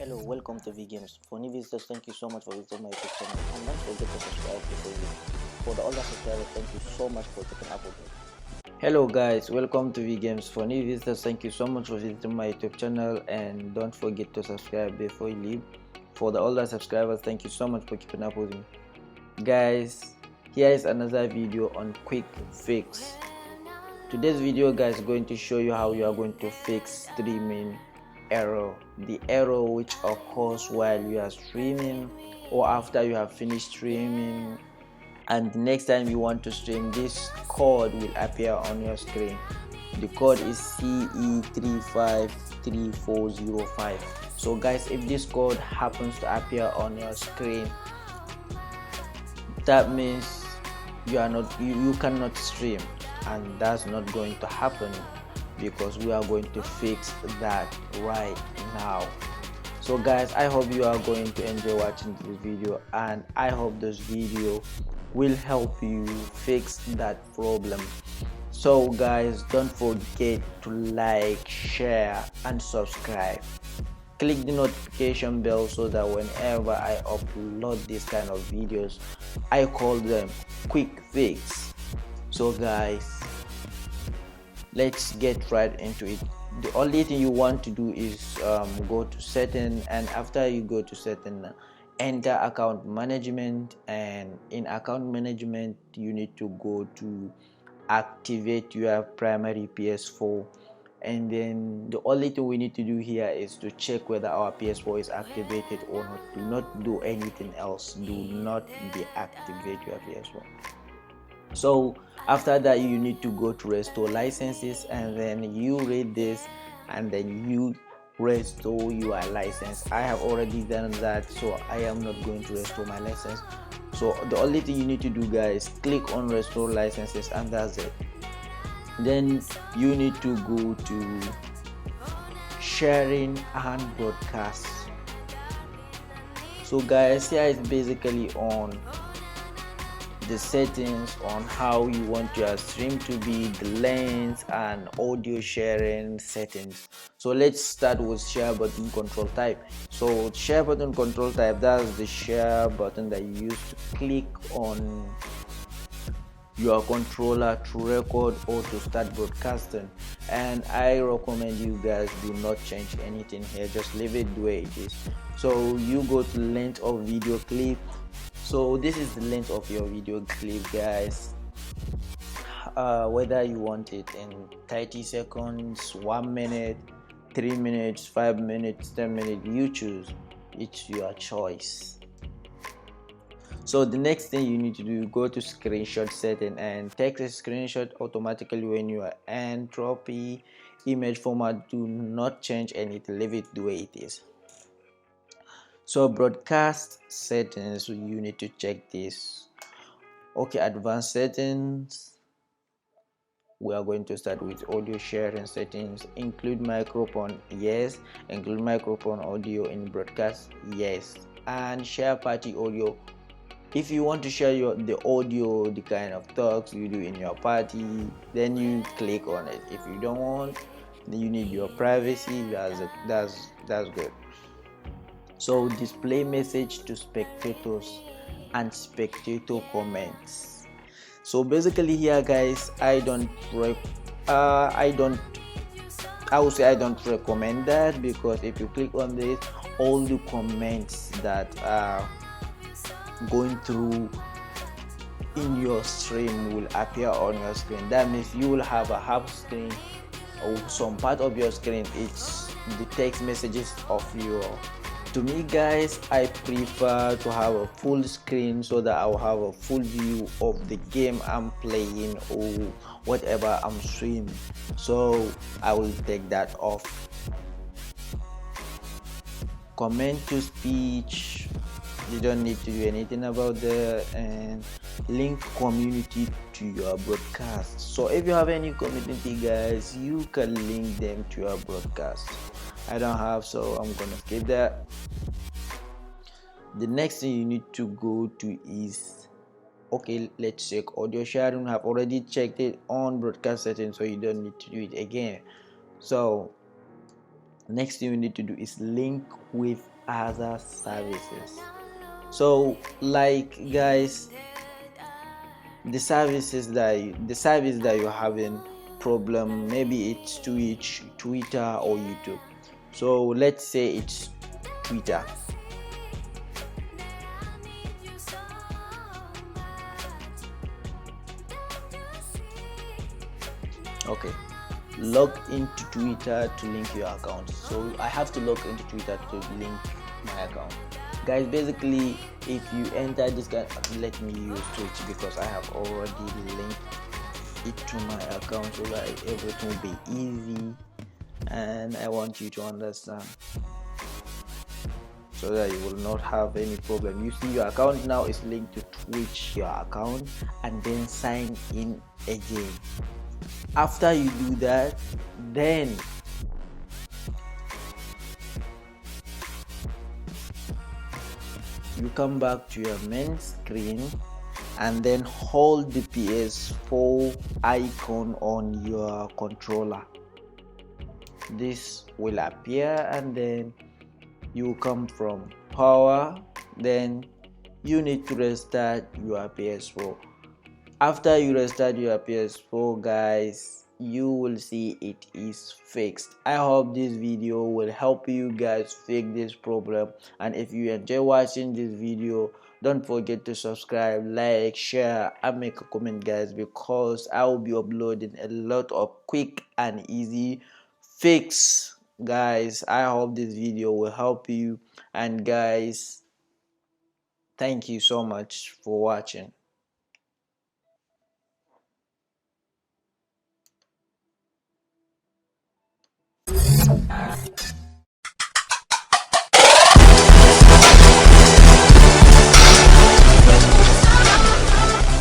Hello, welcome to V Games. For new visitors, thank you so much for visiting my YouTube channel, and don't forget to subscribe before you. For the older subscribers, thank you so much for keeping up with it. Hello guys, welcome to V Games. For new visitors, thank you so much for visiting my YouTube channel, and don't forget to subscribe before you leave. For the older subscribers, thank you so much for keeping up with me. Guys, here is another video on quick fix. Today's video guys is going to show you how you are going to fix streaming error, the error which occurs while you are streaming or after you have finished streaming, and the next time you want to stream, this code will appear on your screen. The code is CE35340-5. So guys, if this code happens to appear on your screen, that means you cannot stream, and that's not going to happen because we are going to fix that right now. So guys, I hope you are going to enjoy watching this video, and I hope this video will help you fix that problem. So guys, don't forget to like, share and subscribe. Click the notification bell so that whenever I upload this kind of videos, I call them quick fix. So guys, let's get right into it. The only thing you want to do is go to setting, and after you go to setting, enter account management, and in account management you need to go to activate your primary PS4, and then the only thing we need to do here is to check whether our PS4 is activated or not. Do not do anything else. Do not deactivate your PS4. So after that, you need to go to restore licenses, and then you read this, and then you restore your license. I have already done that, so I am not going to restore my license. So the only thing you need to do guys, click on restore licenses, and that's it. Then you need to go to sharing and broadcast. So guys, here is basically on the settings on how you want your stream to be, the length and audio sharing settings. So let's start with share button control type. So share button control type, that's the share button that you use to click on your controller to record or to start broadcasting, and I recommend you guys do not change anything here, just leave it the way it is. So you go to length of video clip. So this is the length of your video clip guys, whether you want it in 30 seconds, 1 minute, 3 minutes, 5 minutes, 10 minutes, you choose. It's your choice. So the next thing you need to do, go to screenshot setting and take a screenshot automatically when you are entropy. Image format, do not change anything, leave it the way it is. So broadcast settings, you need to check this. Okay, advanced settings, we are going to start with audio sharing settings. Include microphone, yes. Include microphone audio in broadcast, yes. And share party audio. If you want to share the audio, the kind of talks you do in your party, then you click on it. If you don't want, then you need your privacy. That's good. So display message to spectators and spectator comments. So basically here guys, I would say I don't recommend that, because if you click on this, all the comments that are going through in your stream will appear on your screen. That means you will have a half screen, or some part of your screen it's the text messages of your. To me guys, I prefer to have a full screen so that I'll have a full view of the game I'm playing or whatever I'm streaming. So I will take that off. Comment to speech, you don't need to do anything about that. And link community to your broadcast. So if you have any community guys, you can link them to your broadcast. I don't have, so I'm gonna skip that. The next thing you need to go to is, okay, let's check audio sharing. I've already checked it on broadcast settings, so you don't need to do it again. So next thing you need to do is link with other services. So like guys, the services the service that you're having problem, maybe it's Twitch, Twitter, or YouTube. So let's say it's Twitter. Okay, log into Twitter to link your account. So I have to log into Twitter to link my account. Guys, basically, if you enter this guy, let me use Twitch because I have already linked it to my account so that everything will be easy, and I want you to understand so that you will not have any problem. You see, your account now is linked to Twitch, your account, and then sign in again. After you do that, then you come back to your main screen and then hold the PS4 icon on your controller. This will appear, and then you come from power, then you need to restart your PS4. After you restart your PS4, guys, you will see it is fixed. I hope this video will help you guys fix this problem, and if you enjoy watching this video, don't forget to subscribe, like, share, and make a comment, guys, because I will be uploading a lot of quick and easy fix. Guys, I hope this video will help you, and guys, thank you so much for watching.